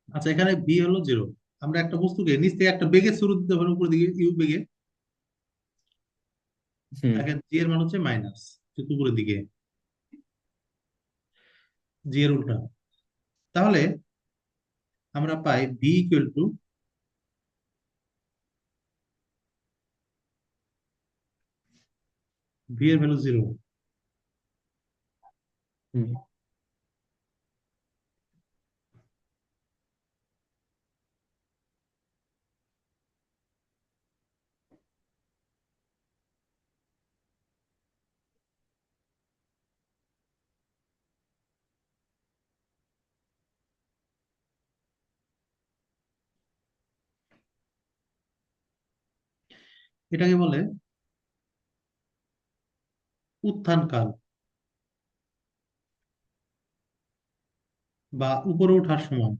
আচ্ছা, এখানে বি হলো 0। আমরা একটা বস্তুকে নিচ থেকে একটা বেগে শুরু দিতে পারি উপর দিকে ইউ বেগে। হুম। দেখেন জি এর মান হচ্ছে মাইনাস, উপরের দিকে, জি এর উল্টা। তাহলে আমরা পাই বি ইকুয়াল টু ভি এর ভ্যালু 0। হুম। এটাকে বলে উত্থান কাল বা উপরে ওঠার সময়।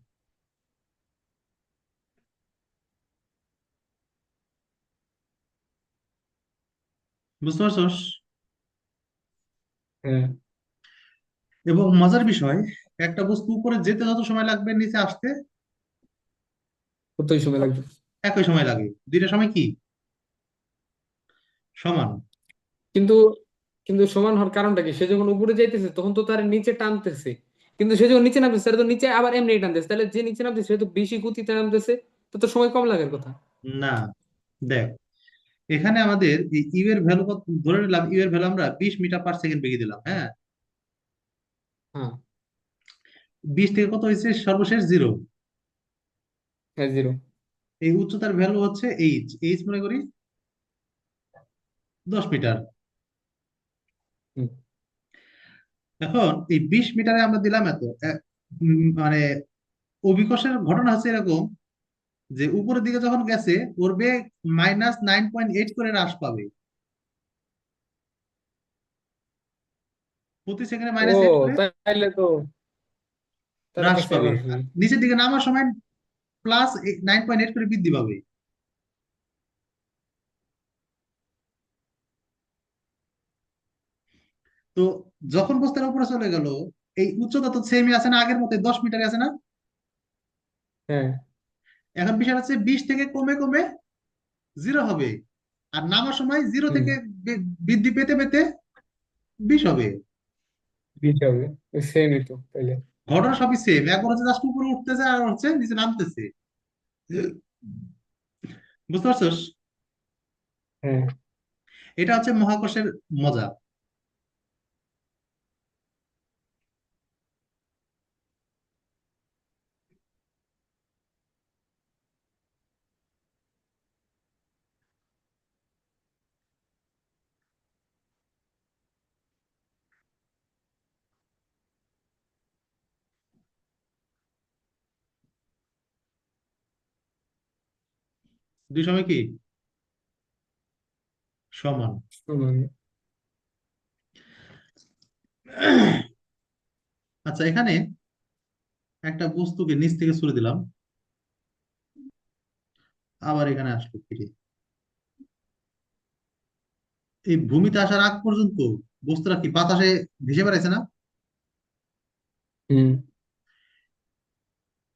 বুঝতে পারছস? হ্যাঁ। এবং মজার বিষয়, একটা বস্তু উপরে যেতে যত সময় লাগবে নিচে আসতে কতই সময় লাগবে। একই সময় লাগে। দুইটা সময় কি সমান? কিন্তু কিন্তু সমান হওয়ার কারণটা কি? সে যখন উপরে যাইতেছে তখন তো তার নিচে টানতেছে, কিন্তু সে যখন নিচে নামতেছে তার তো নিচে আবার এমনি টানতেছে, তাহলে যে নিচে নামতেছে সে তো বেশি গতিতে নামতেছে, তো তো সময় কম লাগার কথা। না, দেখ, এখানে আমাদের এই ইউ এর ভ্যালু কত ধরে নিলাম, ইউ এর ভ্যালু আমরা 20 মিটার পার সেকেন্ড বেগে দিলাম, হ্যাঁ। হ্যাঁ। 20 থেকে কত হয়েছে সর্বশেষ 0। হ্যাঁ, 0। এই উচ্চতার ভ্যালু হচ্ছে এইচ, এইচ মনে করি 10 মিটার। হুম। এখন এই 20 মিটারে আমরা দিলাম এত মানে অভিকর্ষের ঘটনা হচ্ছে এরকম যে উপরের দিকে যখন গেছে ওর বেগ -9.8 করে হ্রাস পাবে, প্রতি সেকেন্ডে ও, -8 করে তাহলে তো হ্রাস সেম পাবে। আসবে। আর নিচের দিকে নামার সময় +9.8 করে বৃদ্ধি পাবে। তো যখন বস্তুর উপরে চলে গেল, এই উচ্চতা তো সেমই আছে না, আগের মতো 10 মিটার আছে না। হ্যাঁ। এখন বিষয় হচ্ছে 20 থেকে কমে কমে 0 হবে, আর নামার সময় 0 হুম। থেকে বৃদ্ধি পেতে পেতে 20 হবে। বিট হবে। সেমই তো তাইলে। ঘটনা সবই সেম, একবার হচ্ছে জাস্ট উপরে উঠতেছে আর হচ্ছে নিচে নামতেছে। বুঝতে পারছস? হ্যাঁ। এটা হচ্ছে মহাকর্ষের মজা। দুই সময় কি সমান? সমান। আচ্ছা, এখানে একটা বস্তুকে নিচ থেকে ছুড়ে দিলাম, আবার এখানে আসলো ফিরে। এই ভূমিতে আসার আগ পর্যন্ত বস্তুটা কি বাতাসে ভেসে বেড়াইছে না? হুম।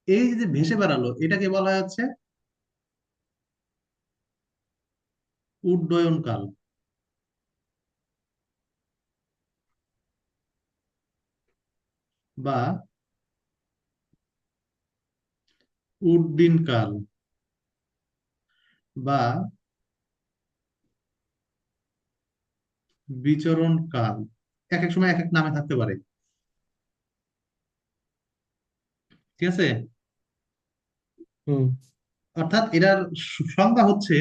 এই যে ভেসে বেড়ালো এটাকে বলা হচ্ছে উড্ডয়ন কাল বা উড্ডীন কাল বা বিচরণ কাল। এক এক সময় এক এক নামে থাকতে পারে। ঠিক আছে? হুম। অর্থাৎ এটার সংজ্ঞা হচ্ছে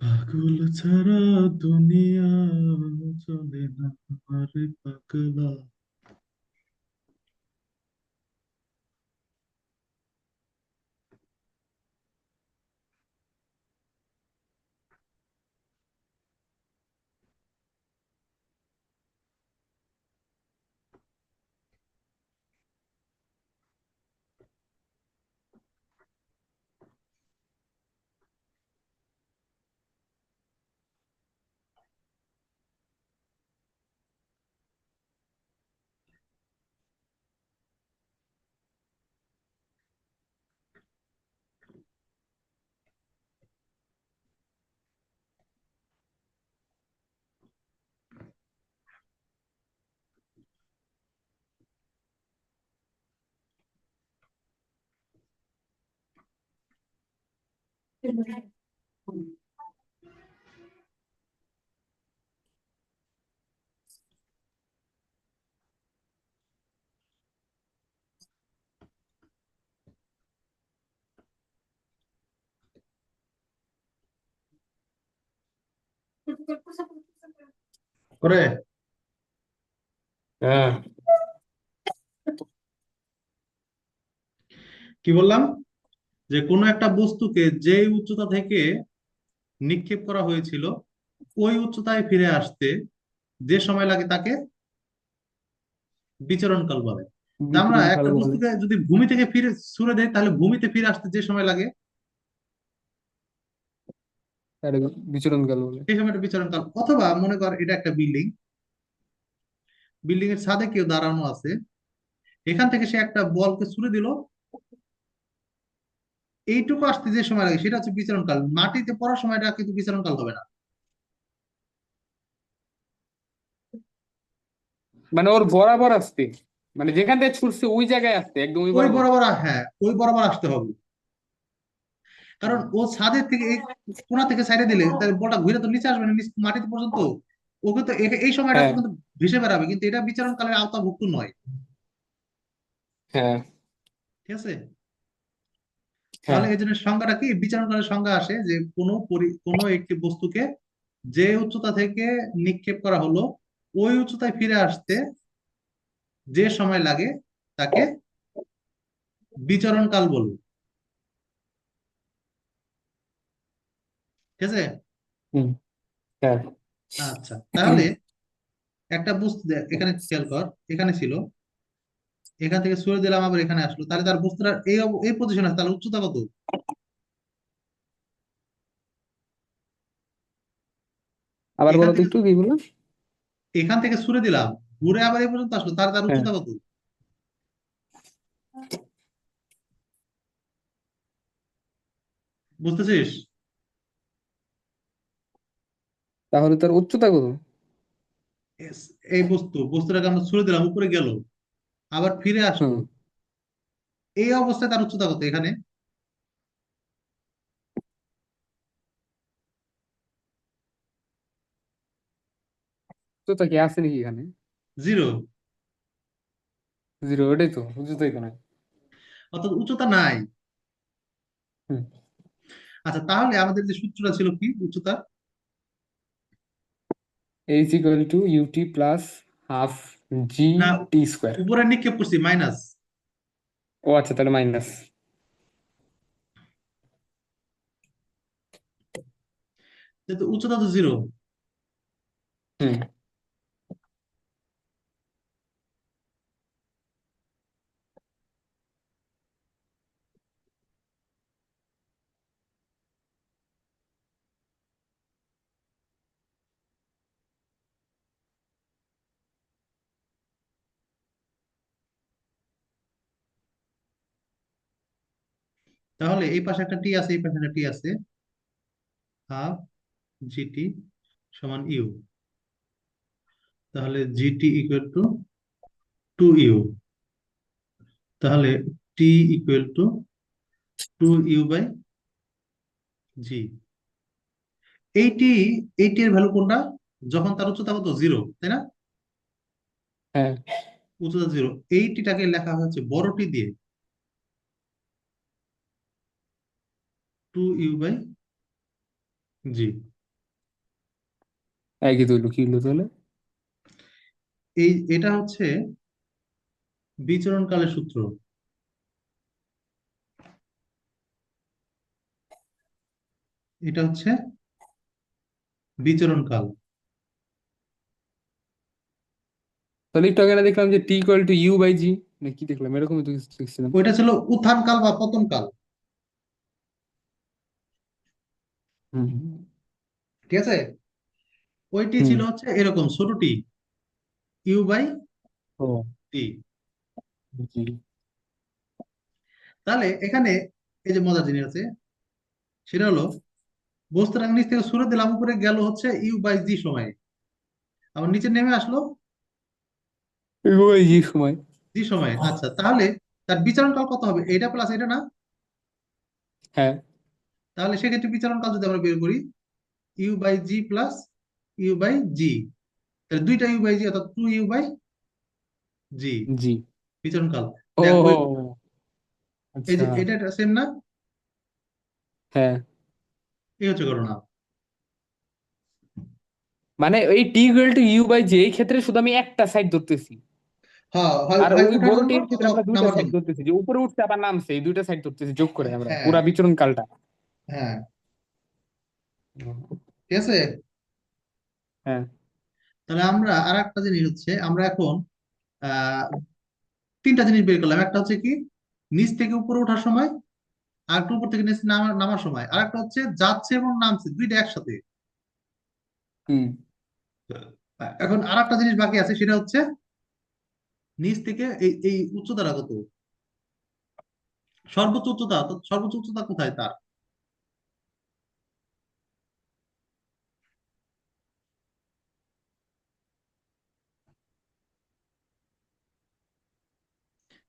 পাগল ছাড়া দুনিয়া চলে না, আরে পাগলা। করে হ্যাঁ, কি বললাম, যে কোনো একটা বস্তুকে যেই উচ্চতা থেকে নিক্ষেপ করা হয়েছিল ওই উচ্চতায় ফিরে আসতে যে সময় লাগে তাকে বিচরণকাল বলে। তা আমরা বিকিরণ কাল একটা বলে। বস্তুকে যদি ভূমি থেকে ফিরে ছুড়ে দেই তাহলে ভূমিতে ফিরে আসতে যে সময় লাগে তার বিচরণ কাল বলে। সেই সময়টা বিচরণকাল। অথবা মনে কর এটা একটা বিল্ডিং, বিল্ডিং এর ছাদে কেউ দাঁড়ানো আছে, এখান থেকে সে একটা বলকে ছুড়ে দিল, এইটুকু আসতে যে সময় লাগে সেটা হচ্ছে বিচরণকাল। মাটিতে পড়ার সময়টা কিন্তু বিচরণকাল হবে না। মানে ওর বরাবর আসতে, মানে যেখান থেকে ছুটছে ওই জায়গায় আসতে, একদম ওই ওই বরাবর। বরাবর হ্যাঁ, ওই বরাবর আসতে হবে। কারণ ও ছাদের থেকে এই কোণা থেকে সাইডে দিলে তাহলে বলটা ঘুরে তো নিচে আসবে না, মাটিতে পর্যন্ত। ওকে তো এই সময়টা তো হ্যাঁ, কিন্তু ভেসে বেড়াবে, কিন্তু এটা বিচরণকালের আওতাভুক্ত নয়। হ্যাঁ, ঠিক আছে। হ্যাঁ। তাহলে এই জন্য সংজ্ঞাটা কি, বিচরণকালের সংজ্ঞা আসে যে কোনো একটি বস্তুকে যে উচ্চতা থেকে নিক্ষেপ করা হলো ওই উচ্চতায় ফিরে আসতে যে সময় লাগে তাকে বিচরণকাল বলবো। ঠিক আছে। হুম, হ্যাঁ। আচ্ছা তাহলে একটা বস্তু এখানে খেয়াল কর, এখানে ছিল, এখান থেকে সরে দিলাম আবার এখানে আসলো, তাহলে তার বস্তুটা এই পজিশন আছে, তাহলে উচ্চতা কত? আবার এখান বলো তো থেকে একটু কি বললাম। এখান থেকে সরে দিলাম, ঘুরে আবার এই পর্যন্ত আসলো, তাহলে তার হ্যাঁ, উচ্চতা কত? বুঝতেছিস? তাহলে তার উচ্চতা কত? এই বস্তুটাকে আমরা ছুড়ে দিলাম, উপরে গেল, আবার ফিরে আসলো, হুম, এই অবস্থায় তার উচ্চতা কত এখানে? উচ্চতা কি আছে নাকি এখানে? জিরো। জিরো, ওটাই তো উচ্চতাই তো নাই। অর্থাৎ উচ্চতা নাই। হুম। আচ্ছা তাহলে আমাদের যে সূত্রটা ছিল কি উচ্চতা, H equal to UT plus half G না টি স্কোয়ার। উপরে নিক্ষেপ করছি মাইনাস, ও আচ্ছা, তাহলে মাইনাস। যেহেতু উচ্চতা তো জিরো। হুম। তাহলে এই পাশে একটা টি আছে, এই পাশে একটা টি আছে, হাফ জিটি সমান ইউ। তাহলে জিটি ইকুয়াল টু 2 ইউ। তাহলে টি ইকুয়াল টু 2 ইউ বাই জি। এইটি এইটি এর ভ্যালু কোনটা? যখন তার উচ্চতা কত, জিরো, তাই না? হ্যাঁ, উচ্চতা জিরো, এইটিটাকে লেখা হচ্ছে বড় টি দিয়ে 2 ইউ বাই জি। একই তো হইলো, কি হইলো তাহলে? এটা হচ্ছে বিচরণকালের সূত্র। এটা হচ্ছে বিচরণকাল। তাহলে একটু আগে না দেখলাম যে টি ইকুয়াল টু ইউ বাই জি, না কি দেখলাম, এরকমই তো কিছু দেখছিলাম। ওইটা ছিল উত্থান কাল বা পতন কাল। হুম, ঠিক আছে। ওইটি হুম। ছিল হচ্ছে এরকম ছোট টি, ইউ বাই ও, টি। জি। তাহলে এখানে এই যে মজার জিনিস আছে, সেটা হলো বস্তুটা নিচ থেকে সরে দিলাম, উপরে গেল হচ্ছে ইউ বাই জি সময়ে, আবার নিচে নেমে আসলো ইউ বাই জি সময়। জি সময়ে। আচ্ছা তাহলে তার বিচরণকাল কত হবে, এটা প্লাস এটা না? হ্যাঁ, তাহলে সেক্ষেত্রে বিচরণ কাল যদি আমরা বের করি, U by G plus U by G, তাহলে দুইটা ইউ বাই জি অর্থাৎ two U by G G. বিচরণ কাল। দেখো ও এই আচ্ছা। যে এটা সেম না, হ্যাঁ, এই হচ্ছে ঘটনা। মানে এই T equal to U by J এই ক্ষেত্রে শুধু আমি একটা সাইড ধরতেছি, হ্যাঁ, হয় আর হয় ওই ওঠার বড় জন্য টির ক্ষেত্রে অথবা আমরা দুইটা নামার সাইড জন্য। ধরতেছি, যে উপরে উঠছে আবার নামছে, এই দুইটা সাইড ধরতেছি যোগ করে আমরা হ্যাঁ পুরা বিচরণ কালটা। হ্যাঁ, ঠিক আছে। হ্যাঁ, তাহলে আমরা আর একটা জিনিস হচ্ছে, আমরা এখন আহ তিনটা জিনিস বের করলাম। একটা হচ্ছে কি নিচ থেকে উপরে ওঠার সময়, আর একটা উপর থেকে নিচে নামার সময়, আর একটা হচ্ছে যাচ্ছে এবং নামছে দুইটা একসাথে। হুম, এখন আর একটা জিনিস বাকি আছে, সেটা হচ্ছে নিচ থেকে এই এই উচ্চতাটা কত, সর্বোচ্চ উচ্চতা, তো সর্বোচ্চ উচ্চতা কোথায় তার।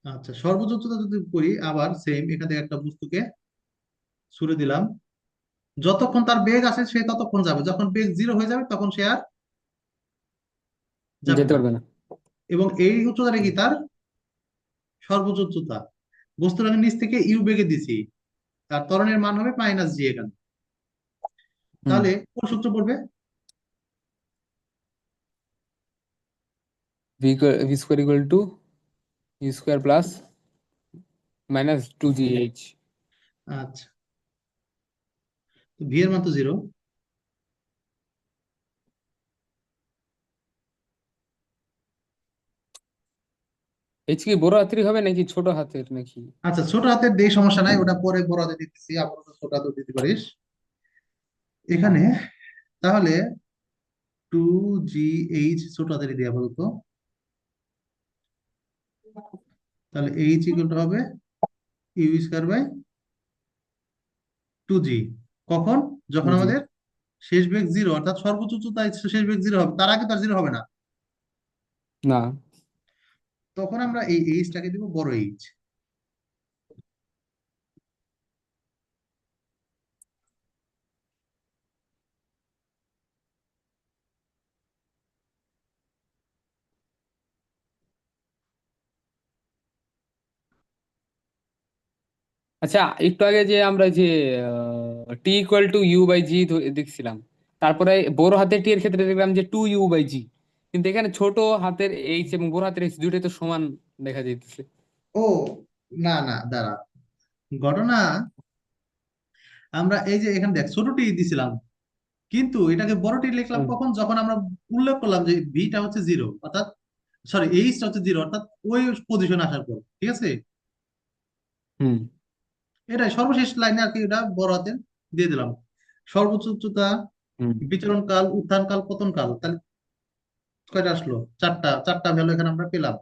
আচ্ছা, সর্বোচ্চ উচ্চতা যদি করি, আবার সেম এখান থেকে একটা বস্তুকে ছুড়ে দিলাম, যতক্ষণ তার বেগ আছে সে ততক্ষণ যাবে, যখন বেগ জিরো হয়ে যাবে তখন সে আর যাবে যেতে না। পারবে না। এবং এই উচ্চতাটা কি তার সর্বোচ্চ উচ্চতা। বস্তুর আমি নিচ থেকে ইউ বেগে দিছি, তার ত্বরণের মান হবে মাইনাস জি এখানে। হুম, তাহলে কোন সূত্র পড়বে? V square equal to U square plus minus two G H. আচ্ছা, ভি এর মান তো জিরো। এইচ কি বড় হাতেরই হবে নাকি ছোট হাতের নাকি? আচ্ছা, ছোট হাতের দিয়ে সমস্যা নাই, ওটা পরে বড় হাতে দিতেছি, আপাতত ছোট হাতে দিতে পারিস এখানে। তাহলে টু জি এইচ ছোট হাতের দিয়ে আপাতত। তাহলে এইচ ইকুয়াল টু হবে ইউ স্কয়ার বাই টু জি। কখন? যখন জি। আমাদের শেষ বেগ জিরো, অর্থাৎ সর্বোচ্চ উচ্চতায় শেষ বেগ জিরো হবে, তার আগে তার জিরো হবে না। না। তখন আমরা এই এইচটাকে দিব বড় এইচ। আচ্ছা, একটু আগে যে আমরা যে টি ইকুয়াল টু ইউ বাই জি দেখছিলাম, তারপরে বড় হাতের টি এর ক্ষেত্রে দেখলাম যে টু ইউ বাই জি, কিন্তু এখানে ছোট হাতের এইচ এবং বড় হাতের এইচ দুইটাই তো সমান দেখা যাইতেছে। ও না না, দাঁড়া, ঘটনা আমরা এই যে এখানে দেখ ছোটটি দিছিলাম, কিন্তু এটাকে বড়টি লিখলাম হুম, কখন, যখন আমরা উল্লেখ করলাম যে ভিটা হচ্ছে জিরো, অর্থাৎ সরি এইচটা হচ্ছে জিরো, অর্থাৎ ওই পজিশন আসার পর, ঠিক আছে। হুম, এটাই সর্বশেষ লাইনে আর কি, এটা বড় হাতের দিয়ে দিলাম। সর্বোচ্চ উচ্চতা, হুম, বিচরণ কাল, উত্থান কাল, পতন কাল, তাহলে কয়টা আসলো? চারটা, চারটা ভ্যালু এখানে আমরা পেলাম।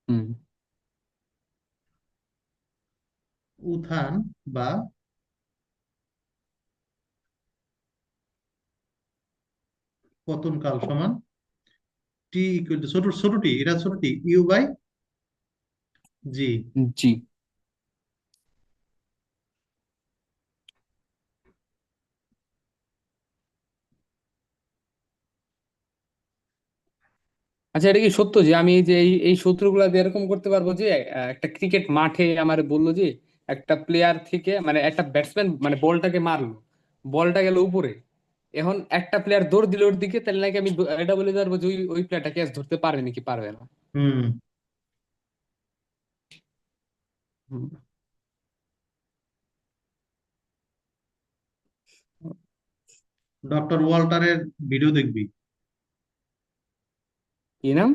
হুম। উত্থান বা পতন কাল সমান টি ইকুয়াল টু ছোট ছোট টি, এটা ছোট টি ইউ বাই জি। জি। আচ্ছা, এটা কি সত্য যে আমি এই যে এই সূত্রগুলা দিয়ে এরকম করতে পারবো যে একটা ক্রিকেট মাঠে আমার বললো যে একটা প্লেয়ার থেকে, মানে একটা ব্যাটসম্যান মানে বলটাকে মারলো, বলটা গেল উপরে, এখন একটা প্লেয়ার দৌড় দিল ওর দিকে, তাহলে নাকি আমি এটা বলে পারবো যে ওই ওই প্লেয়ারটা ক্যাচ ধরতে পারে নাকি পারবে না? হুম। হুম। ডক্টর ওয়াল্টারের ভিডিও দেখবি, কি নাম?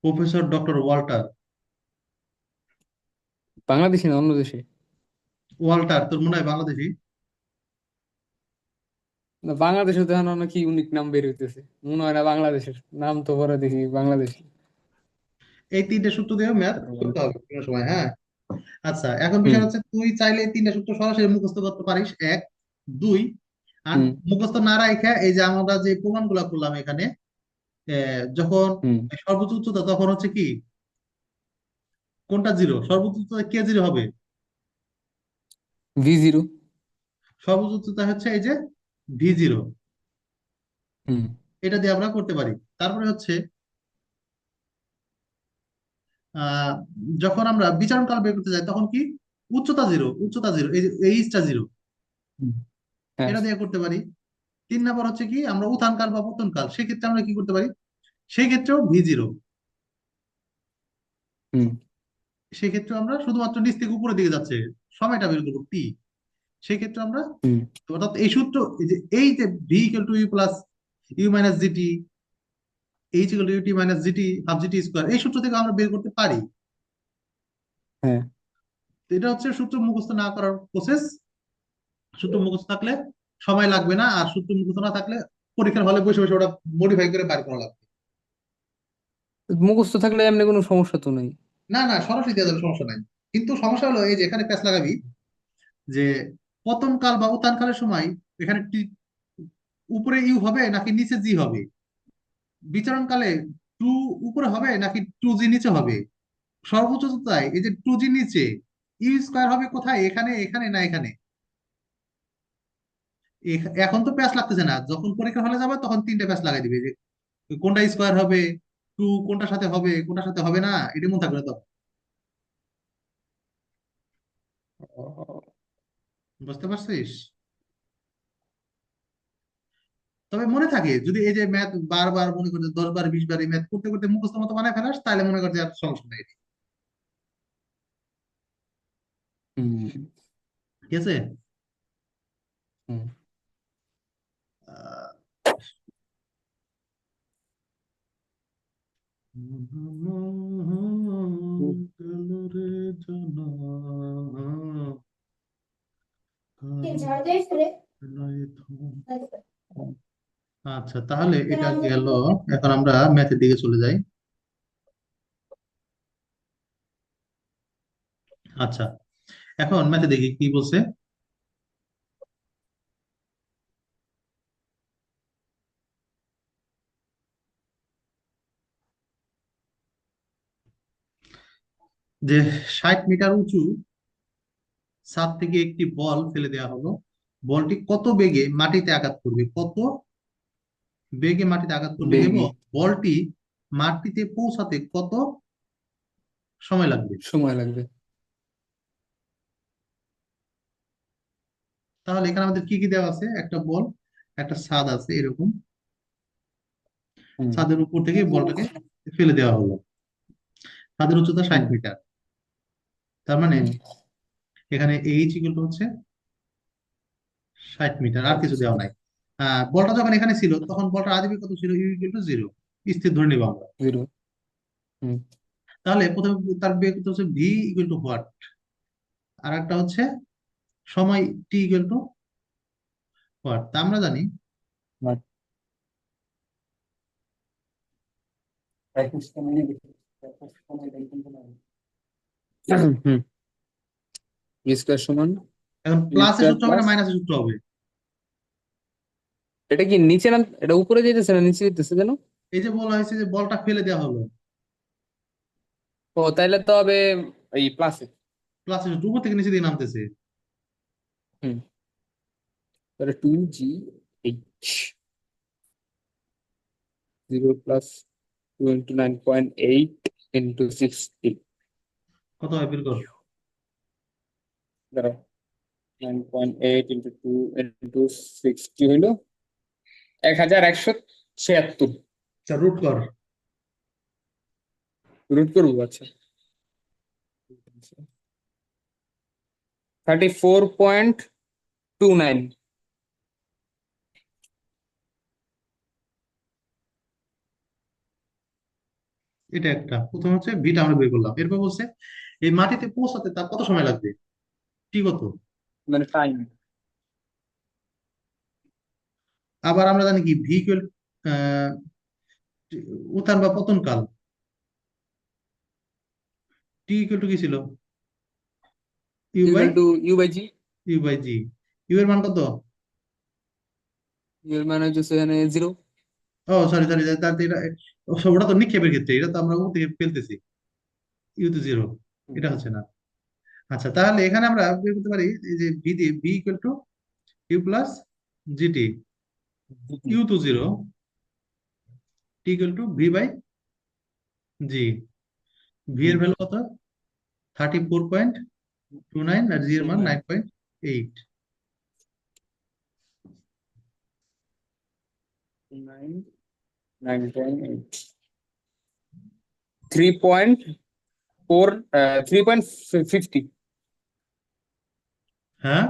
Professor doctor Walter. বাংলাদেশি না অন্য দেশে? ওয়াল্টার তোর মনে হয় বাংলাদেশি? না, বাংলাদেশে তো এখন অনেক ইউনিক নাম বের হইতেছে, মনে হয় না বাংলাদেশের নাম তো পরে দেখি বাংলাদেশি। এই তিনটে সূত্র দিয়ে ম্যাথ করতে হবে কোনো সময়, হ্যাঁ। আচ্ছা, এখন হুম, বিষয় হচ্ছে তুই চাইলে এই তিনটে সূত্র সরাসরি মুখস্থ করতে পারিস, এক। দুই, আর হুম, মুখস্থ না রাখা এই যে আমরা যে প্রমাণগুলো করলাম এখানে, যখন হুম। সর্বোচ্চ উচ্চতা তখন হচ্ছে কি, কোনটা জিরো, সর্বোচ্চ উচ্চতা কে জিরো হবে? V0। সর্বোচ্চ উচ্চতা হচ্ছে এই যে V0, হুম। এটা দিয়ে আমরা করতে পারি। তারপরে হচ্ছে আহ যখন আমরা বিচরণ কাল বের করতে যাই তখন কি উচ্চতা জিরো, উচ্চতা জিরো, এই যে এইচটা জিরো, হুম। হ্যাঁ। এটা দিয়ে করতে পারি। 3 নম্বর হচ্ছে কি আমরা উত্থান কাল বা পতন কাল, সেক্ষেত্রে আমরা কি করতে পারি, সেই ক্ষেত্রেও V0, হুম। সেক্ষেত্রে আমরা শুধুমাত্র নিচ থেকে উপরের দিকে যাচ্ছে সময়টা বের করবো T, সেক্ষেত্রে আমরা, হুম। অর্থাৎ এই সূত্র, এই যে V equal to U plus U minus GT, H equal to UT minus GT half GT square, এই সূত্র থেকে আমরা বের করতে পারি। হ্যাঁ। তো এটা হচ্ছে সূত্র মুখস্থ না করার প্রসেস। সূত্র মুখস্থ থাকলে সময় লাগবে না, আর সূত্র মুখস্থ না থাকলে পরীক্ষার হলে বসে বসে ওটা মডিফাই করে বাইর করা লাগবে। মুখস্থ থাকলে এমনি কোনো সমস্যা তো নেই। না না, সরাসরি দেওয়া যাবে, সমস্যা নাই। কিন্তু সমস্যা হলো এই যে এখানে প্যাচ লাগাবি, যে পতন কাল বা উত্থান কালের সময় এখানে উপরে ইউ হবে নাকি নিচে জি হবে, বিচরণ কালে টু উপরে হবে নাকি টু জি নিচে হবে, সর্বোচ্চ তাই এই যে টু জি নিচে, ইউ স্কোয়ার হবে কোথায়, এখানে এখানে না এখানে। এখন তো প্যাচ লাগতেছে না, যখন পরীক্ষা হলে যাবে তখন 3টে প্যাচ লাগাই দিবে, যে কোনটা স্কোয়ার হবে, টু কোনটার সাথে হবে কোনটার সাথে হবে না, এটা মনে থাকবে না তো। বুঝতে পারছিস? তবে মনে থাকে যদি এই যে ম্যাথ বারবার মনে করছে 10 বার 20 বার এই ম্যাথ করতে করতে মুখস্থ মতো বানায় ফেলাস, তাহলে মনে করছে আর সমস্যা নেই। হুম। ঠিক আছে। হুম। আহ, আচ্ছা, তাহলে এটা গেল। এখন আমরা ম্যাথের দিকে চলে যাই। আচ্ছা, এখন ম্যাথে দেখি কি বলছে। যে 60 মিটার উঁচু ছাদ থেকে একটি বল ফেলে দেওয়া হলো, বলটি কত বেগে মাটিতে আঘাত করবে, কত বেগে মাটিতে আঘাত করবে এবং বেগে বলটি মাটিতে পৌঁছাতে কত সময় লাগবে। সময় লাগবে। তাহলে এখানে আমাদের কি কি দেওয়া আছে, একটা বল, একটা ছাদ আছে এরকম, হুম। ছাদের উপর থেকে বলটাকে ফেলে দেওয়া হলো, ছাদের উচ্চতা ষাট হুম। মিটার তার মানে হুম। এখানে এইচ ইকুয়াল টু হচ্ছে 60 মিটার, আর কিছু দেওয়া নাই। বলটা যখন এখানে ছিল তখন বলটা আদিবে কত ছিল, ইউ ইকুয়াল টু জিরো, স্থির ধরে নিব আমরা। 0। হুম। তাহলে প্রথমে তার বেগ কত হচ্ছে ভি ইকুয়াল টু হোয়াট, আর একটা হচ্ছে সময় টি ইকুয়াল টু হোয়াট, তা আমরা জানি। But hmm. ভি স্কয়ার সমান এখন ইউ প্লাসের স্কয়ার সূত্র হবে না প্লাস, মাইনাসের সূত্র হবে, এটা কি নিচে নাম, এটা উপরে যেতেছে না নিচে যেতেছে কেন? এই যে বলা হয়েছে যে বলটা ফেলে দেওয়া হলো, ও তাইলে তো হবে এই প্লাসে। প্লাসের সূত্র উপর থেকে নিচে দিয়ে নামতেছে। হুম। তাহলে 2G/H 0 প্লাস 29.8 ইন্টু 60, কত হয় বের কর। দাঁড়াও, 9.8 ইন্টু 2 ইন্টু 60 হইলো 1176। আচ্ছা, রুট কর। রুট করবো, আচ্ছা। 34.29। এটা একটা, প্রথম হচ্ছে ভিটা আমরা বের করলাম, এরপর বলছে এই মাটিতে পৌঁছাতে তার কত সময় লাগবে, টি কত। মানে টাইম। আবার আমরা জানি কি ভি ইকুয়াল উত্থান বা পতন কাল, টি ইকুয়াল টু কি ছিল, U by, equal to U/G। U by G, U এর মান কত, ইউ এর মানে হচ্ছে এখানে 0। ও সরি সরি, তার তো এটা ওটা তো নিক্ষেপের ক্ষেত্রে, এটা তো আমরা ও থেকে ফেলতেছি, ইউ তো জিরো, এটা হচ্ছে না। আচ্ছা, তাহলে এখানে আমরা বের করতে পারি এই যে ভি দিয়ে B equal to U plus GT, U to zero, T equal to V by G. V এর ভ্যালু কত? 34.29, আর জি এর মান 9.8। 9.8 3.4 3.50 হ্যাঁ,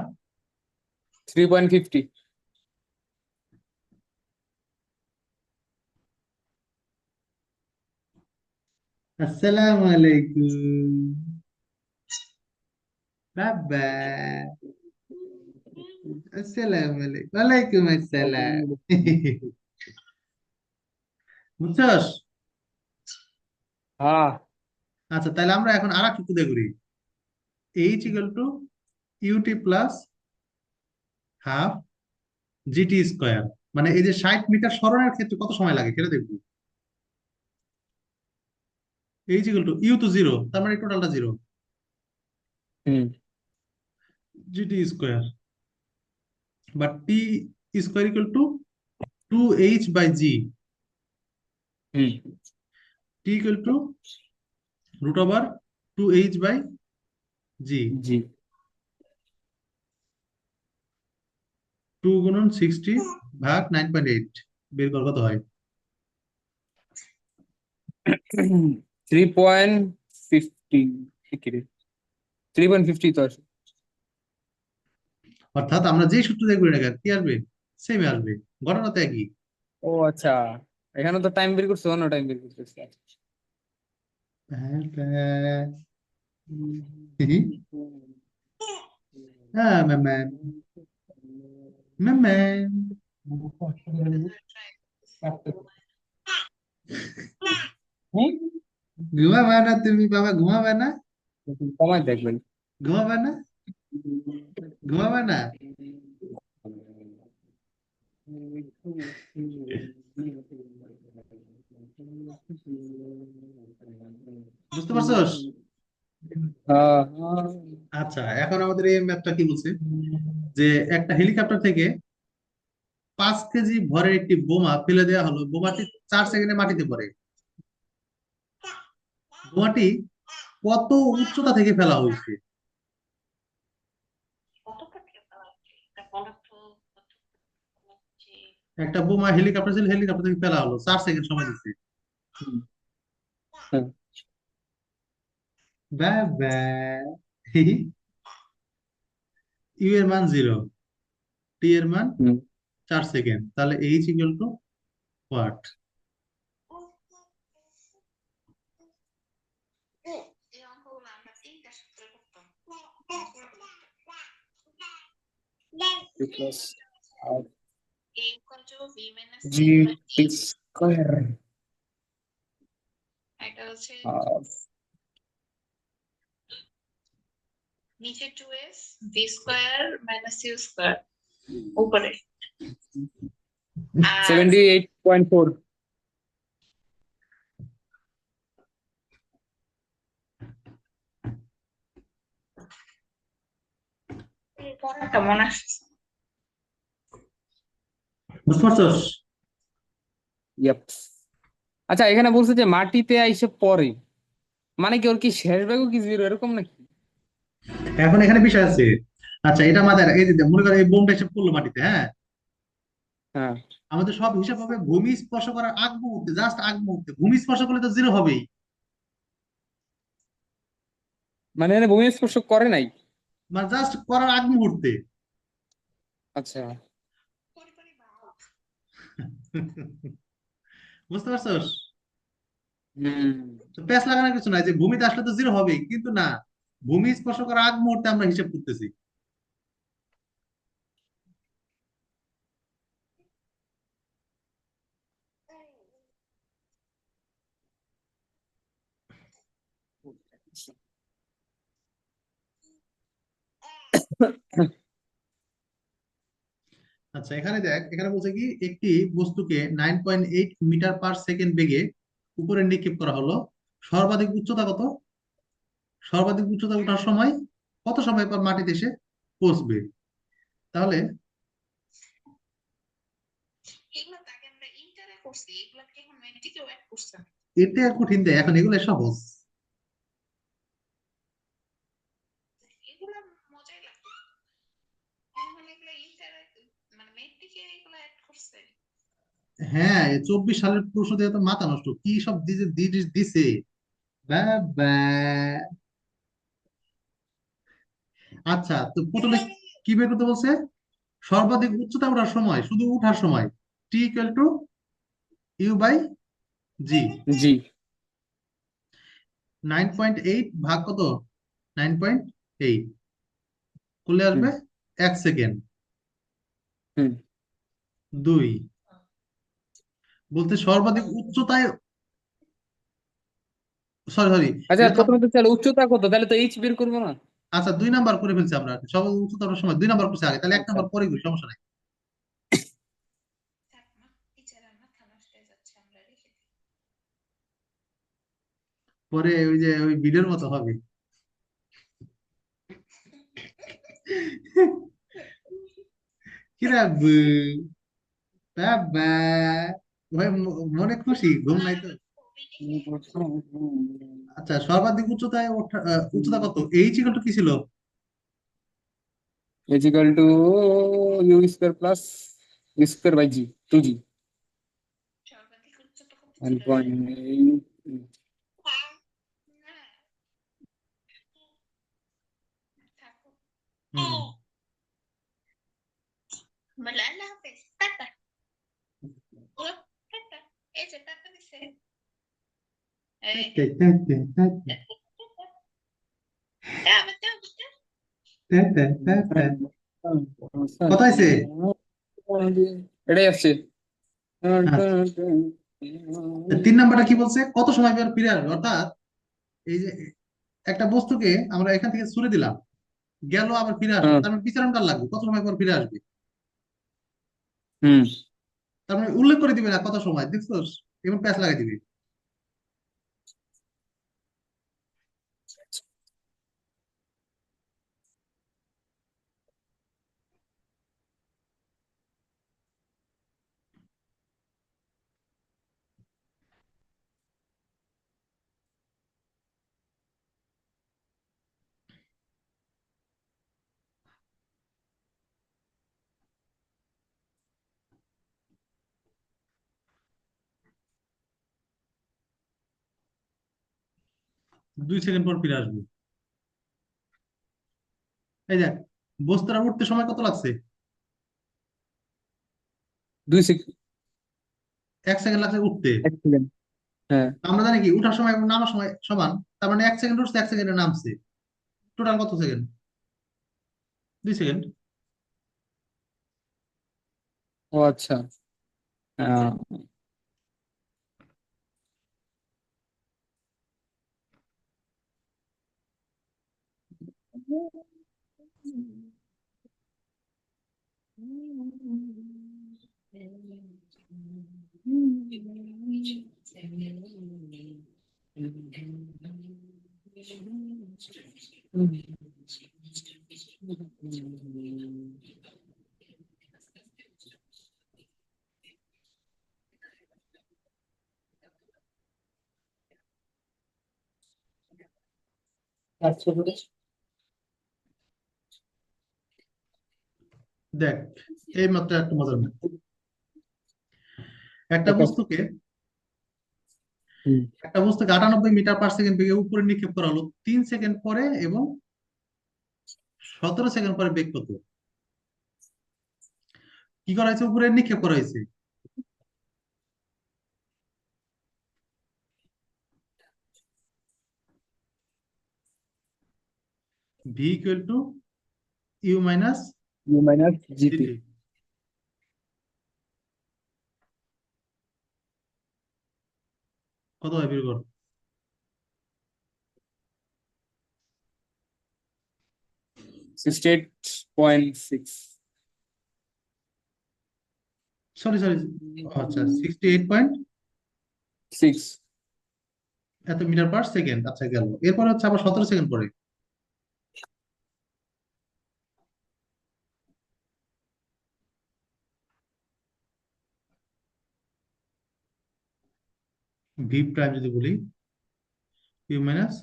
3.50 আসসালামু আলাইকুম বাবা, আসসালামু আলাইকুম, ওয়ালাইকুম আসসালাম। বুঝছস? হ্যাঁ আচ্ছা, তাহলে আমরা এখন আর একটু খুদে করি। H equal to UT plus half GT square, মানে এই যে 60 মিটার সরণের ক্ষেত্রে কত সময় লাগে সেটা দেখবো। এইচ ইকুয়াল টু ইউ তো জিরো, তার মানে টোটালটা জিরো, হুম জিটি স্কোয়ার বা T square equal to 2h by G, hmm T equal to root over 2h by G. G 2 গুণন 60 ভাগ 9.8, বের কর কত হয়। 3.50 3.50 তো আছে। অর্থাৎ আমরা যে সূত্র দিয়ে করি না কেন, কি আসবে? সেমই আসবে, ঘটনা তো একই। ও আচ্ছা, এখানে তো টাইম বের করছে, অন্য টাইম বের করতেছে। হ্যাঁ ম্যাম, ম্যাম, হুম? ঘুমাবে না তুমি বাবা, ঘুমাবে না, কমায় দেখবেন। ঘুমাবে না, ঘুমাবে না। বুঝতে পারছস? হ্যাঁ আচ্ছা, এখন আমাদের এই ম্যাপটা কি বলছে, যে একটা হেলিকপ্টার থেকে 5 কেজি ভরের একটি বোমা ফেলে দেওয়া হলো, বোমাটি 4 সেকেন্ডে মাটিতে পড়ে। বোমাটি কত উচ্চতা থেকে ফেলা হয়েছে? একটা বোমা হেলিকপ্টার ছিল, হেলিকপ্টার থেকে ফেলা হলো, 4 সেকেন্ড সময় দিচ্ছে। হ্যাঁ। বাবা, ইউ এর মান 0, টি এর মান হুম। 4 সেকেন্ড, তাহলে H equal two what? Plus G square উপরে 78.4। বুঝতে পারছস? ইয়াপ। আচ্ছা, এখানে বলছে যে মাটিতে আইসে পড়ে, মানে কি ওর কি শেষ ভাগও কি জিরো এরকম নাকি? এখন এখানে বিষয় আছে। আচ্ছা, এটা মাথায় এই যে মনে করো এই বোমটা এসে পড়লো মাটিতে, হ্যাঁ, হ্যাঁ, আমাদের সব হিসাব হবে ভূমি স্পর্শ করার আগ মুহূর্তে, জাস্ট আগ মুহূর্তে। ভূমি স্পর্শ করলে তো জিরো হবেই। মানে এখানে ভূমি স্পর্শ করে নাই। মানে জাস্ট করার আগ মুহূর্তে। আচ্ছা। বুঝতে পারছস? হুম। তো প্যাচ লাগানোর কিছু নাই, যে ভূমিতে আসলে তো জিরো হবেই, কিন্তু না, ভূমি স্পর্শ করার আগ মুহূর্তে আমরা হিসাব করতেছি। আচ্ছা, এখানে দেখ, এখানে বলছে কি একটি বস্তুকে 9.8 মিটার পার সেকেন্ড বেগে উপরে নিক্ষেপ করা হলো। সর্বাধিক উচ্চতা কত? সর্বাধিক উচ্চতা ওঠার সময় কত সময় পর মাটিতে এসে পৌঁছবে? তাহলে এগুলো তো আগে আমরা ইন্টারে করছি, এগুলো কি এখন মেট্রিকেও অ্যাড করছেন? এটা কঠিন দেয়, এখন এগুলো সহজ। এগুলো মজাই লাগে, মানে এগুলো ইন্টারে মানে মেট্রিকে এগুলো অ্যাড করছে। হ্যাঁ, 24 সালের প্রশ্ন দিয়ে তো মাথা নষ্ট, কি সব দিছে। বাবা। আচ্ছা, তো প্রথমে কি বের করতে বলছে? সর্বাধিক উচ্চতা ওঠার সময়, শুধু উঠার সময়, টি equal to U by G. জি। 9.8 ভাগ কত? 9.8 করলে হুম। আসবে 1 সেকেন্ড। হুম। 2 বলতে সর্বাধিক উচ্চতায়, সরি সরি, আচ্ছা, এটা তো প্রথমে তো তাহলে উচ্চতা কত, তাহলে তো এইচ বের করবো না? আচ্ছা 2 নাম্বার করে ফেলছি আমরা, সর্বাধিক উচ্চতা ওঠার সময় 2 নাম্বার করছি আগে, তাহলে এক আচ্ছা। নাম্বার পরে করি, সমস্যা নাই। থাক না, টিচারের মাথা নষ্ট হয়ে যাচ্ছে, আমরা রেখে দিই। পরে ওই যে ওই ভিডিওর মতো হবে। কিরা বাবা, ভাই মনে খুশি, ঘুম নাই তো? আচ্ছা, সর্বাধিক উচ্চতায় উচ্চতা কত? এইচ ইকুয়াল টু কি ছিল? Is equal to U square plus U square by G, 2g। সর্বাধিক উচ্চতা কত ওয়ান ছিল রে? Point eight. না, থাকো। হুম। বলে আল্লাহ হাফেজ, টাটা। ও, টাটা। এই যে টাটা দিছে। এই, যাবে, যাবে, যাবে। কত হয়েছে? এটাই আসছে। আচ্ছা, 3 নাম্বারটা কি বলছে? কত সময় পর ফিরে আসবে? অর্থাৎ এই যে একটা বস্তুকে আমরা এখান থেকে ছুড়ে দিলাম, গেল আবার ফিরে আসলো, হ্যাঁ। তার মানে বিচারণ কাল লাগবে, কত সময় পর ফিরে আসবে। হুম। তার মানে উল্লেখ করে দিবে না কত সময়, দেখছো? এবং প্যাচ লাগাই দিবে। +2 সেকেন্ড পর ফিরে আসবে। এই দেখ, বস্তুটা উঠতে সময় কত লাগছে? 2 সেকেন্ড। 1 সেকেন্ড লাগছে উঠতে। 1 সেকেন্ড। হ্যাঁ। আমরা জানি কি উঠার সময় এবং নামার সময় সমান, তার মানে 1 সেকেন্ড উঠছে, 1 সেকেন্ডে নামছে, টোটাল কত সেকেন্ড? 2 সেকেন্ড। ও আচ্ছা। আহ, দেখ, এই মাত্র একটা মজার ম্যাথ। একটা একটা। বস্তুকে হুম। একটা বস্তুকে 98 মিটার পার সেকেন্ড বেগে উপরে নিক্ষেপ করা হলো 3 সেকেন্ড পরে, এবং 17 সেকেন্ড পরে বেগ কত? কি করা হয়েছে? উপরে নিক্ষেপ করা হয়েছে। V equal to U minus U minus GT. GT. কত হয় বের কর? 68.6। সরি সরি, আচ্ছা 68 6। এত মিটার পার সেকেন্ড। আচ্ছা গেল, এরপরে হচ্ছে আবার 17 সেকেন্ড পরে। ভি প্রাইম যদি বলি, U minus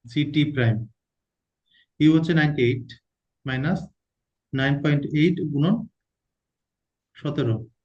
G T prime, U হচ্ছে 98 মাইনাস 9.8 গুণন 17,